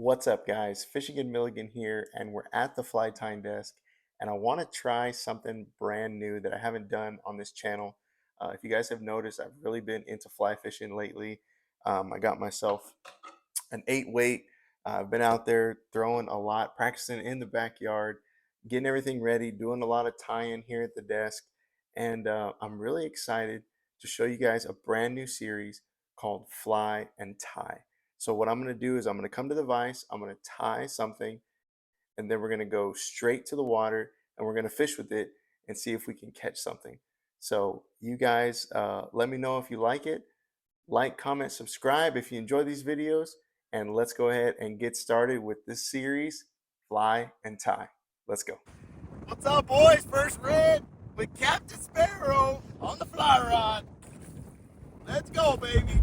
What's up, guys? FishiganMilligan here, and we're at the fly tying desk, and I want to try something brand new that I haven't done on this channel. If you guys have noticed, I've really been into fly fishing lately. I got myself an 8 weight. I've been out there throwing a lot, practicing in the backyard, getting everything ready, doing a lot of tying here at the desk, and I'm really excited to show you guys a brand new series called Fly and Tie. So what I'm going to do is I'm going to come to the vise, I'm going to tie something, and then we're going to go straight to the water and we're going to fish with it and see if we can catch something. So you guys, let me know if you like it. Like, comment, subscribe if you enjoy these videos, and let's go ahead and get started with this series, Fly and Tie. Let's go. What's up, boys? First red with Captain Sparrow on the fly rod. Let's go, baby.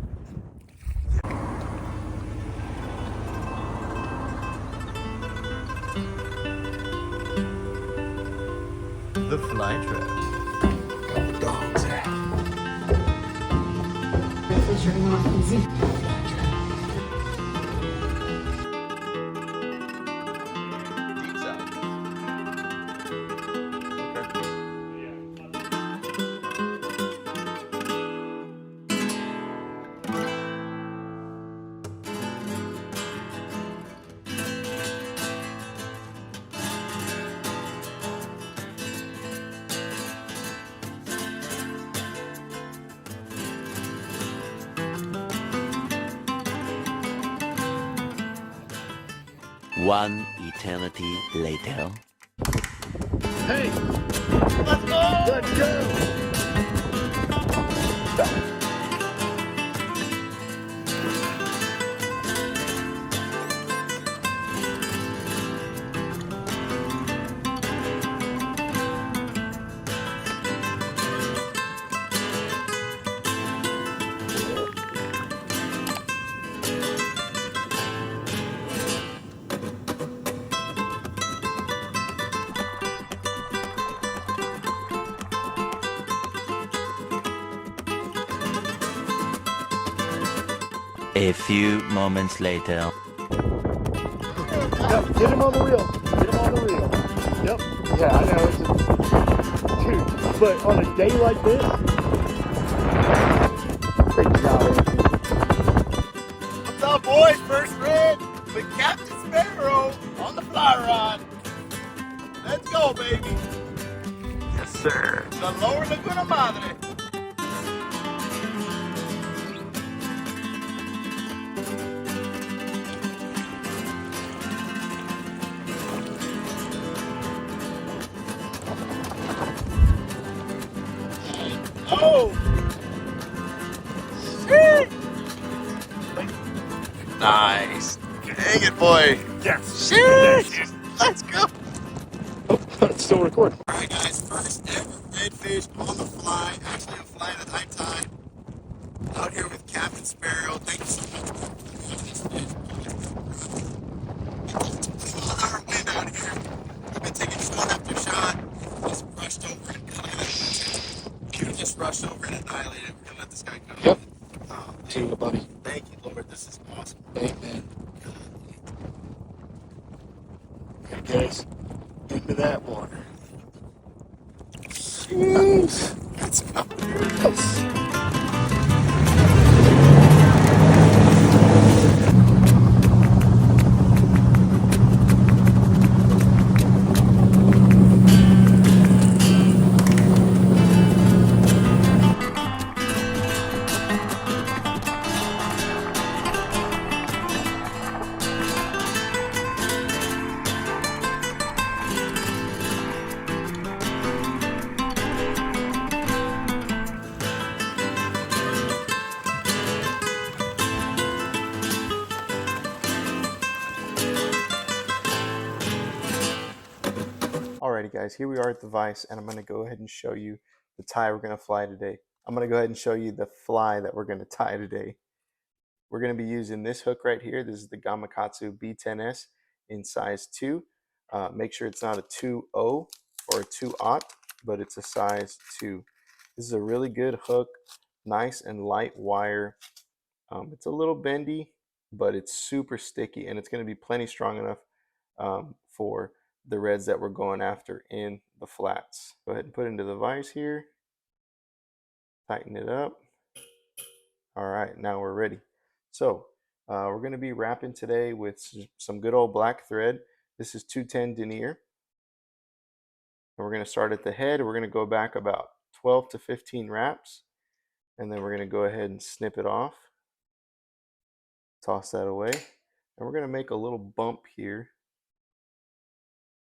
The fly trap. Got the dogs at. Fish are not easy. Deep side. One eternity later. Hey, let's go. Let's go. A few moments later. Yep, get him on the reel. Get him on the reel. Yep. Yeah, I know. Dude, but on a day like this, great job, Anthony. What's up, boys? First red with Captain Sparrow on the fly rod. Let's go, baby. Yes, sir. The Lower Laguna Madre. Oh! Shit! Nice. Dang it, boy. Yes. Shit! Let's go. Oh, it's still recording. Alright, guys. First ever redfish on the fly. Actually, a fly that I tied. Out here with Captain Sparrow. Thank you so much for this fish. A lot of wind out here. We've been taking shot after shot. Just rushed over and just rushed over and annihilated. We're gonna let this guy go. Yep. Oh, See you, buddy. thank you, Lord. This is awesome. Amen. Okay, guys. Into that water. Jeez. Let's go. Yes. Alrighty, guys, here we are at the vise, and I'm going to go ahead and show you the tie we're going to fly today. I'm going to go ahead and show you the fly that we're going to tie today. We're going to be using this hook right here. This is the Gamakatsu B10S in size 2. Make sure it's not a 2.0 or a 2.0, but it's a size 2. This is a really good hook, nice and light wire. It's a little bendy, but it's super sticky and it's going to be plenty strong enough for the reds that we're going after in the flats. Go ahead and put it into the vise here, tighten it up. All right, now we're ready. So we're going to be wrapping today with some good old black thread. This is 210 denier. And we're going to start at the head. We're going to go back about 12 to 15 wraps. And then we're going to go ahead and snip it off. Toss that away. And we're going to make a little bump here.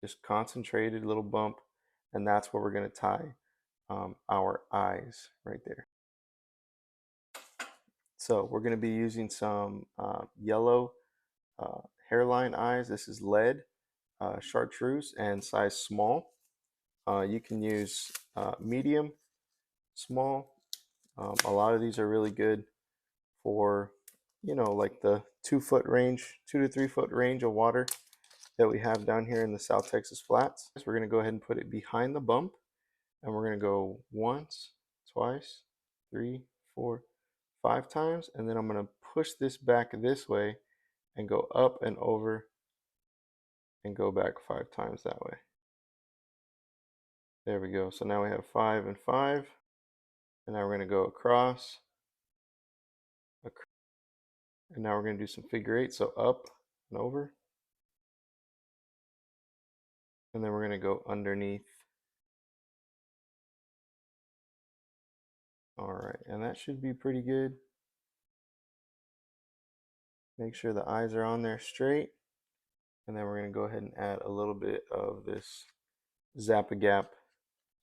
Just concentrated little bump. And that's where we're going to tie our eyes right there. So we're going to be using some yellow hairline eyes. This is lead chartreuse and size small. You can use medium, small. A lot of these are really good for, you know, like the 2 foot range, 2 to 3 foot range of water that we have down here in the South Texas flats. So we're going to go ahead and put it behind the bump, and we're going to go once, twice, 3, 4, 5 times, and then I'm going to push this back this way and go up and over and go back 5 times that way. There we go. So now we have 5 and 5, and now we're going to go across, and now we're going to do some figure 8, so up and over, and then we're going to go underneath. All right, and that should be pretty good. Make sure the eyes are on there straight, and then we're going to go ahead and add a little bit of this Zap-A-Gap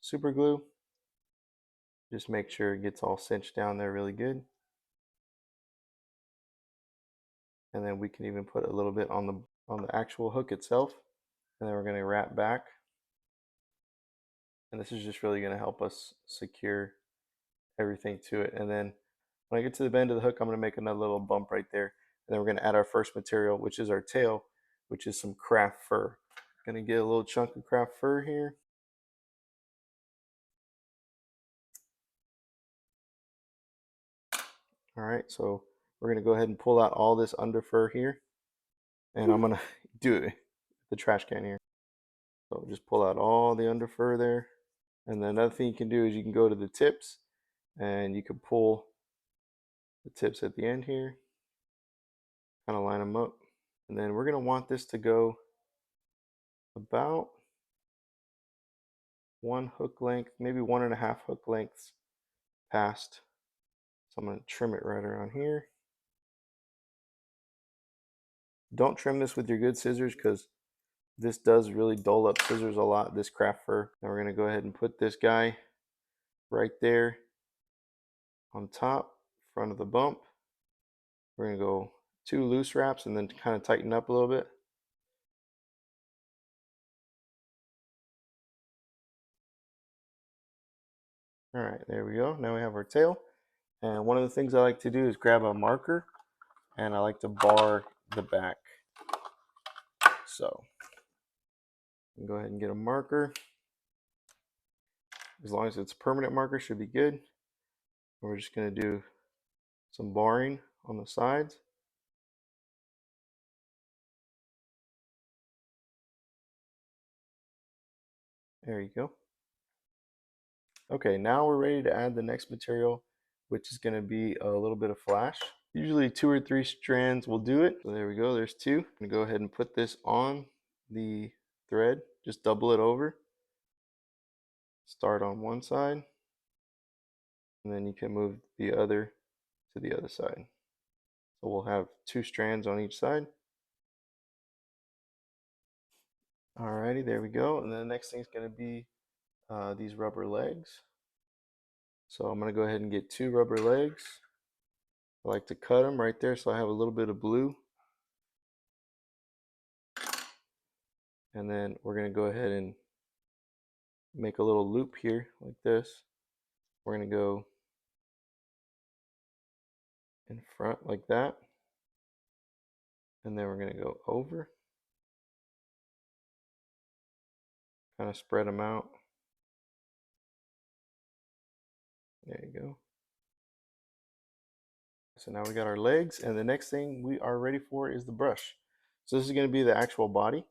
super glue. Just make sure it gets all cinched down there really good. And then we can even put a little bit on the actual hook itself, and then we're going to wrap back. And this is just really going to help us secure everything to it. And then when I get to the bend of the hook, I'm going to make another little bump right there. And then we're going to add our first material, which is our tail, which is some craft fur. Going to get a little chunk of craft fur here. All right, so we're going to go ahead and pull out all this under fur here. And I'm going to do it, the trash can here. So just pull out all the under fur there. And then another thing you can do is you can go to the tips and you can pull the tips at the end here. Kind of line them up. And then we're going to want this to go about 1 hook length, maybe 1.5 hook lengths past. So I'm going to trim it right around here. Don't trim this with your good scissors because this does really dull up scissors a lot, this craft fur. Now we're going to go ahead and put this guy right there on top, front of the bump. We're going to go 2 loose wraps and then kind of tighten up a little bit. All right, there we go. Now we have our tail. And one of the things I like to do is grab a marker and I like to bar the back. So go ahead and get a marker. As long as it's a permanent marker, should be good. We're just going to do some barring on the sides. There you go. Okay, now we're ready to add the next material, which is going to be a little bit of flash. Usually 2 or 3 strands will do it. So there we go, there's 2. I'm going to go ahead and put this on the thread, just double it over. Start on one side, and then you can move the other to the other side. So we'll have 2 strands on each side. Alrighty, there we go. And then the next thing is going to be these rubber legs. So I'm going to go ahead and get 2 rubber legs. I like to cut them right there so I have a little bit of blue. And then we're going to go ahead and make a little loop here like this. We're going to go in front like that. And then we're going to go over. Kind of spread them out. There you go. So now we got our legs, and the next thing we are ready for is the brush. So this is going to be the actual body.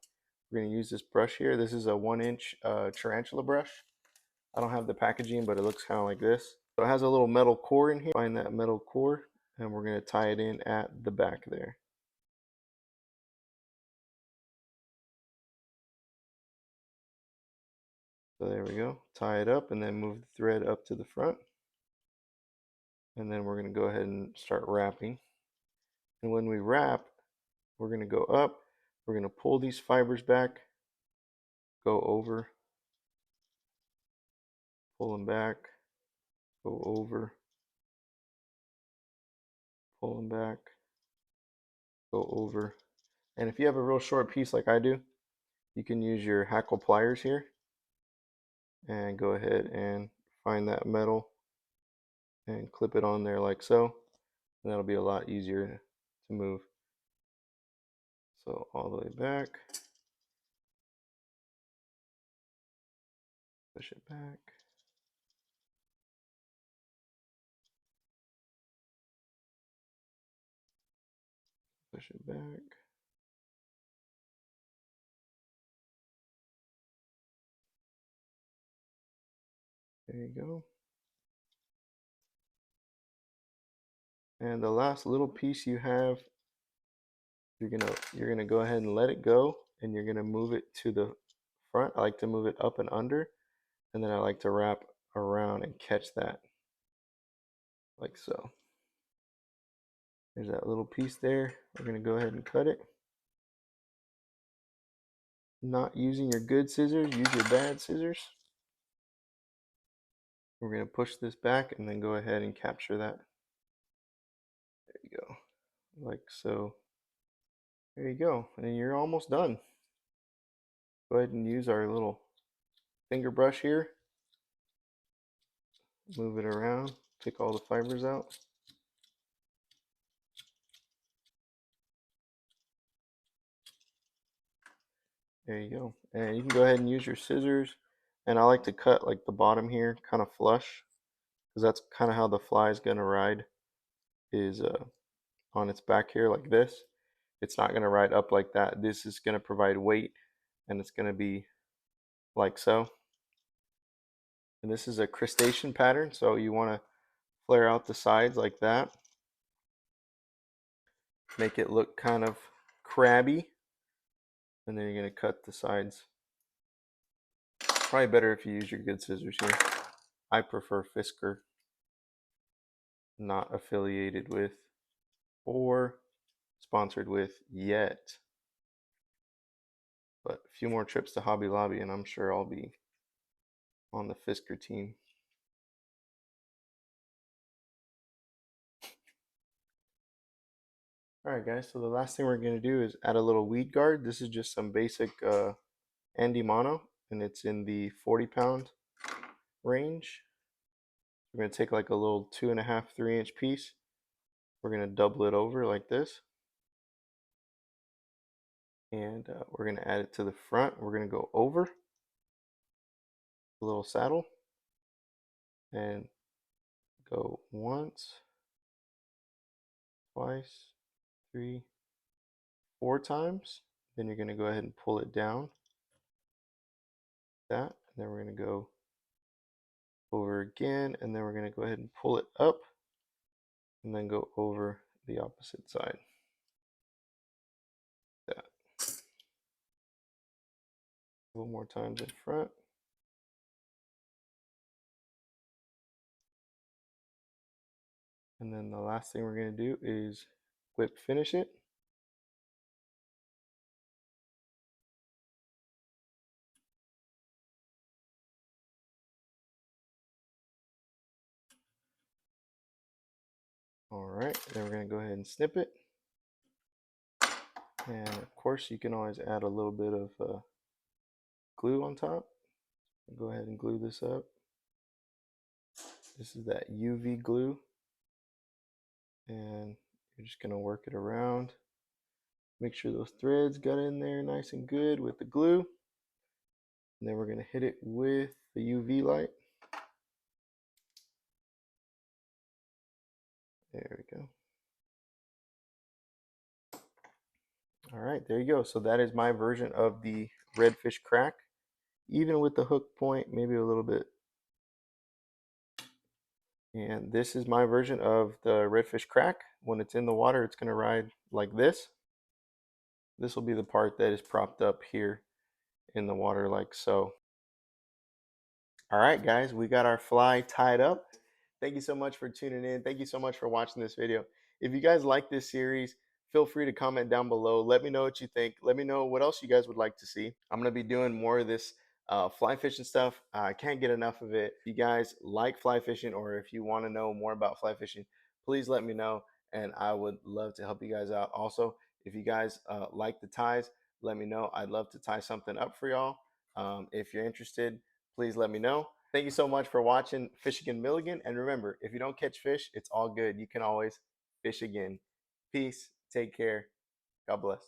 We're going to use this brush here. This is a 1-inch tarantula brush. I don't have the packaging, but it looks kind of like this. So it has a little metal core in here. Find that metal core, and we're going to tie it in at the back there. So there we go. Tie it up and then move the thread up to the front. And then we're going to go ahead and start wrapping. And when we wrap, we're going to go up. We're going to pull these fibers back, go over, pull them back, go over, pull them back, go over. And if you have a real short piece like I do, you can use your hackle pliers here and go ahead and find that metal and clip it on there like so, and that'll be a lot easier to move. So all the way back, push it back, push it back. There you go. And the last little piece you have, you're gonna go ahead and let it go, and you're gonna move it to the front. I like to move it up and under, and then I like to wrap around and catch that like so. There's that little piece there. We're gonna go ahead and cut it. Not using your good scissors, use your bad scissors. We're gonna push this back and then go ahead and capture that. There you go, like so. There you go, and you're almost done. Go ahead and use our little finger brush here. Move it around, pick all the fibers out. There you go. And you can go ahead and use your scissors. And I like to cut like the bottom here kind of flush, because that's kind of how the fly is going to ride, is on its back here like this. It's not going to ride up like that. This is going to provide weight, and it's going to be like so. And this is a crustacean pattern, so you want to flare out the sides like that. Make it look kind of crabby. And then you're going to cut the sides. Probably better if you use your good scissors here. I prefer Fisker, not affiliated with or sponsored with yet. But a few more trips to Hobby Lobby and I'm sure I'll be on the Fisker team. Alright guys, so the last thing we're going to do is add a little weed guard. This is just some basic Andy Mono, and it's in the 40-pound range. We're going to take like a little 2.5, 3-inch piece. We're going to double it over like this. And we're going to add it to the front. We're going to go over a little saddle and go once, twice, 3, 4 times. Then you're going to go ahead and pull it down. That, and then we're going to go over again, and then we're going to go ahead and pull it up, and then go over the opposite side. That. A couple more times in front. And then the last thing we're going to do is whip finish it. Alright, then we're going to go ahead and snip it. And of course you can always add a little bit of glue on top. Go ahead and glue this up. This is that UV glue. And you're just going to work it around. Make sure those threads got in there nice and good with the glue. And then we're going to hit it with the UV light. There we go. All right, there you go. So that is my version of the redfish crack. Even with the hook point, maybe a little bit. And this is my version of the redfish crack. When it's in the water, it's going to ride like this. This will be the part that is propped up here in the water like so. All right, guys, we got our fly tied up. Thank you so much for tuning in. Thank you so much for watching this video. If you guys like this series, feel free to comment down below. Let me know what you think. Let me know what else you guys would like to see. I'm going to be doing more of this fly fishing stuff. I can't get enough of it. If you guys like fly fishing, or if you want to know more about fly fishing, please let me know, and I would love to help you guys out. Also, if you guys like the ties, let me know. I'd love to tie something up for y'all. If you're interested, please let me know. Thank you so much for watching FishiganMilligan. And remember, if you don't catch fish, it's all good. You can always fish again. Peace. Take care. God bless.